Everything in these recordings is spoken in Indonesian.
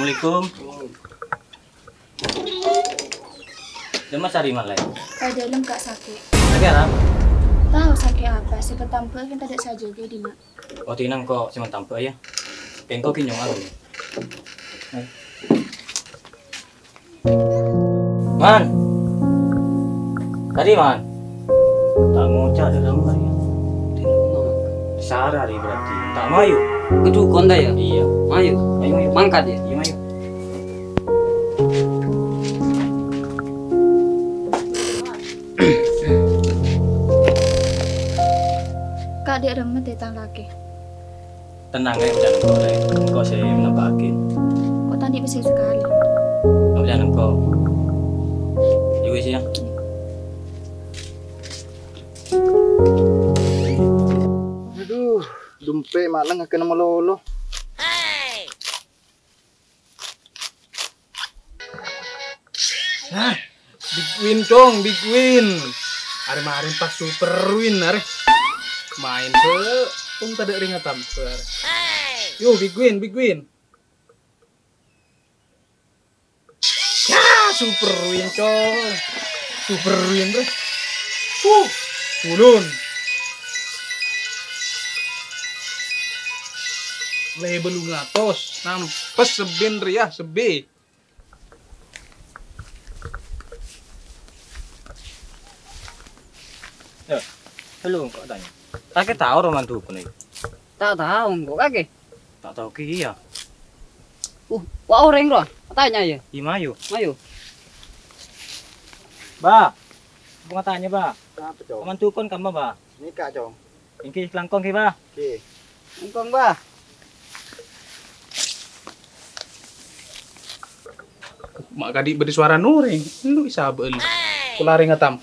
Assalamualaikum. Jemaah cari mana lagi? Kalau dalam kak sakit. Sakit apa? Tahu sakit apa? Siapa tampil kan tidak saja jadi nak. Oh tinang kok cuma tampil ya. Kengko kinyong aku. Man. Tadi man. Tak ngocak ada dalam hari. Sarah hari berarti. Tak mayu. Kedua konda ya? Iya. Mayu. Mayu. Mangkat ya? Iya mayu. Kak dia remet datang lagi. Tenang ya, jangan kau lagi. Kau saya menampakin. Kok tadi besar sekali? Kau jangan kau. Juga sih ya. Aduh, dumpe malang akan nama lolo. Nah, big win dong, big win. Hari-hari pas super win, hari. Main ke, tak ada ringan tampar. Yo, big win, big win. Ya, super win, cong. Super win, bre. Ulun. Label lu ngatos, nampes sebin ria, sebe. Ya, halo kau tanya. Kakek tahu roman tuh pun itu. Tak tahu kok kaki. Tak tahu ki iya. Wah orang loh. Tanya ya. Iya mayu. Mayu. Ba. Aku mau tanya ba. Apa cong? Roman tuh kon kamu ba. Nikah cong. Ini kelangkong ki ba. Oke. Engkong bah. Mak kadik beri suara nuring, lu bisa beli. Kulari ngatam.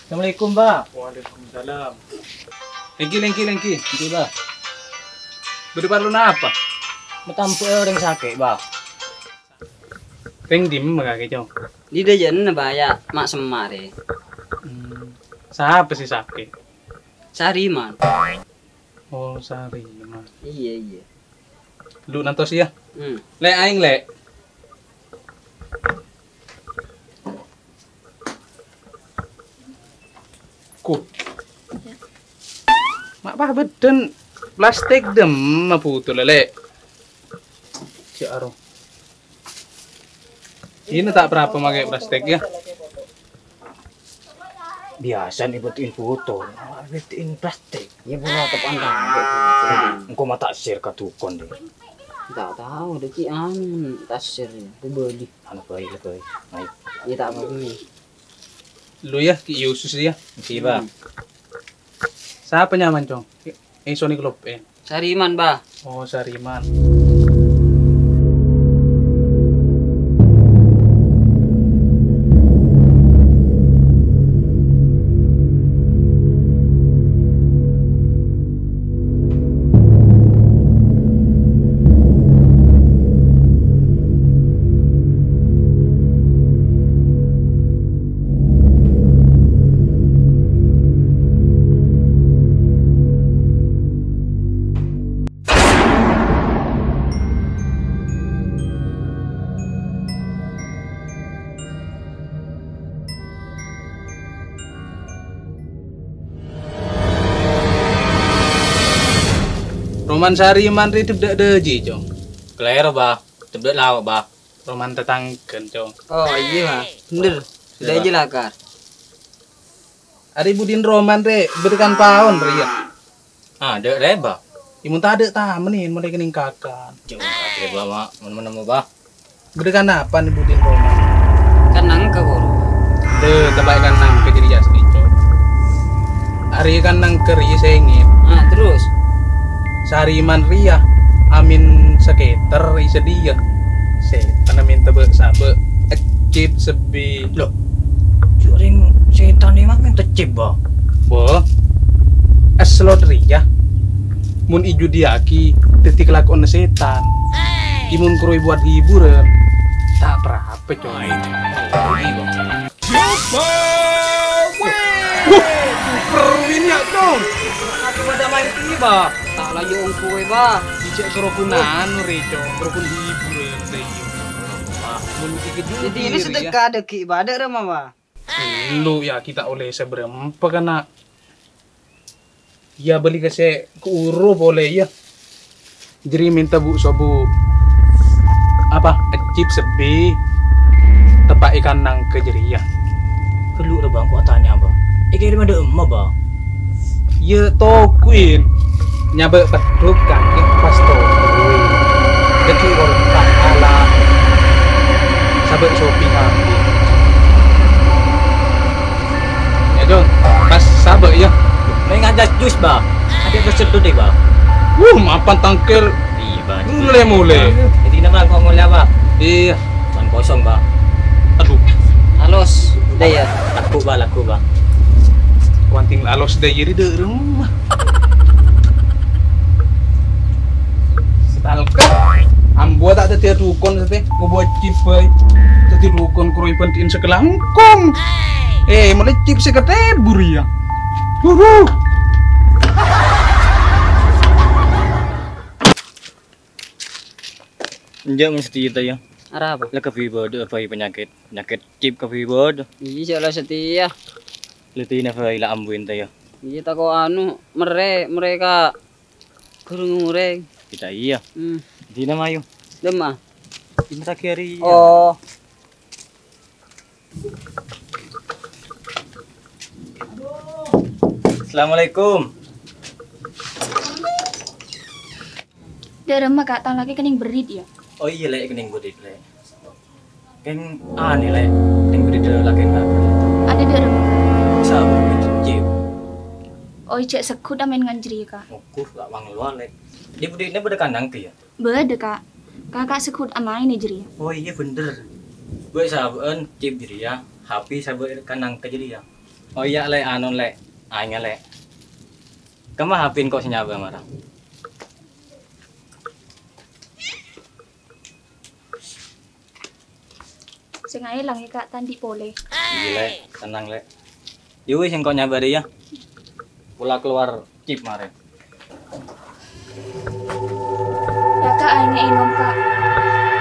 Assalamualaikum ba. Waalaikumsalam. Lengki. Ini ba. Beri parlu na apa? Metampu orang sakit ba. Ring dim magage jong. Di dejan na baya mak semare. Siapa sih sakit? Sariman. Oh, sari mah. Iya. Lu nantos ya. Hmm. Le aing le. Ku. Mak bah beden plastik dem maputu lele. Si aro. Ini tak berapa pakai plastik ya. Biasa nih buatin foto. Buatin plastik. Ya pula tepantang. Engkau mata share ke tukon deh. Tak tahu deh ki anu tasir ya. Ku beli. Anak bayi lebih. Naik. Ya tak beli. Lu ya ki Yusus ya. Si ba. Siapa nyaman cong? Sony Club eh. Sariman bah. Oh, Sariman. Roman Sariman ri tebdak deji cong. Kelero ba. Tebet lawak ba. Roman tetangken cong. Oh iya mah. Bener. Sudah aja lah kar. Ari budin Roman re berikan paon re ya. Ah, dek reba. Imun tak ada tamenin mulai kening kakan. Jauh kakek ba ma. Mana-mana ba. Berikan apa nih budin Roman? Kan nang ke koro. De tabaikan nang ke jadi asli cong. Ari kan nang keri sengit. Ah terus. Sariman ria amin seketer isa dia. Setan amin tebe sabe ecip sebi. Loh. Curing setan ni mah tecip ba. Bo. Eslot ria. Mun iju diaki detik lakon setan. Imun kuroi buat hiburan. Tak berapa coy. ya dong. Aku pada main tiba. Tak lagi orang kue bah. Cek kerukunan rejo, kerukun hibur deh. Jadi ini sedekah ada ki ibadah remah bah. Lu ya kita oleh seberapa kena. Ya beli kasih ke uru boleh ya. Jadi minta bu sobu apa chip sebi tepak ikan nang ke jeri ya. Kelu dah bang, kau tanya apa? Ikan ada emak bang. Ya to queen nyabe peduk kaki pas to queen. Jadi orang tak ala sabek shopping hampir. Ya John, pas sabek ya. Main ngajak jus bang. Ada bersedut deh bang. Mapan tangkir Iya bang. mulai. Jadi nama kau mulai apa? Iya. Ban kosong bang. Aduh, Halos. Dah ya. Laku bang. wanting alos deh jadi de rumah. Setalka. Ambo tak ada tiada rukun sate, ngebuat chip bay. Tadi rukun kuroi pentiin sekelangkong. Mulai chip seketebur ya. Enjak mesti kita ya. Arah apa? Lah kefibod apa penyakit chip kefibod. Iya lah setia. Letih apa ila ambuin ya. Iya tak kau anu mereka kurung mureng. Kita iya. Di nama ayo. Demah. Kita kiri. Oh. Assalamualaikum. Dia remah kak, tang lagi kening berit ya. Oh iya lek kening bodit lek. Keng ane lek kening bodit lagi enggak. Ada dia remah. Sabu chip. Oh cek sekut amen nganjri kak. Ukur gak wang luar lek. Dia boditnya pada kandang ke ya. Bede kak. Kakak sekut amain nih jeri. Oh iya bener. Gue saben chip jadi ya. HP saben kandang ke jadi ya. Oh iya lek anon lek. Anya lek. Kamu HP kok senyaba marah. Sing ae lang ya kak tandi pole. Iya lek, tenang lek. Yowis yang kau nyaba deh ya. Pula keluar chip mare. Ya kak ae inom kak.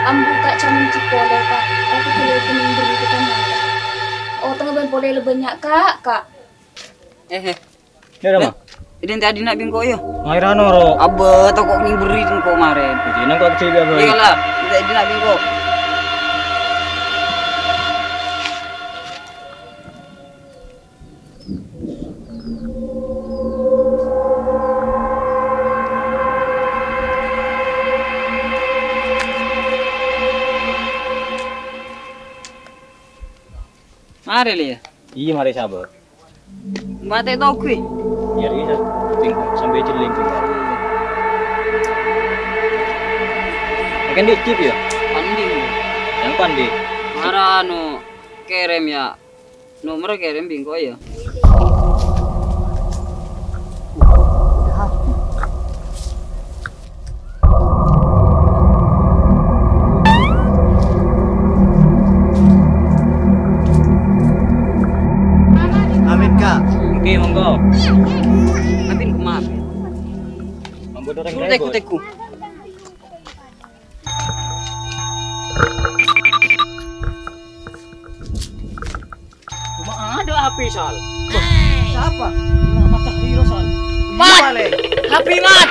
Ambu tak camin cip pole kak. Aku kuliah kening berit kan kak. Oh tengah ban pole le banyak kak. Ini ada mah. Ini tadi nak bingko yo. Ngairan oro. Aba tak kok ning beri kau kemarin. Jadi nang kau kecil apa? Iya lah. Tadi nak bingko. Mari lihat. Iya mari sabar. Mate tau kui. Biar bisa. Sampai jeling juga. Kan di chip ya? Panding. Yang pandi. Mara anu kerem ya. Nomor kerem bingko ya. Amin kak. Oke, monggo. Napin ko mapin. Membuat orang Teku teku. Cuma ada api sal. Siapa? Mata hero sal. Mat! Happy mat!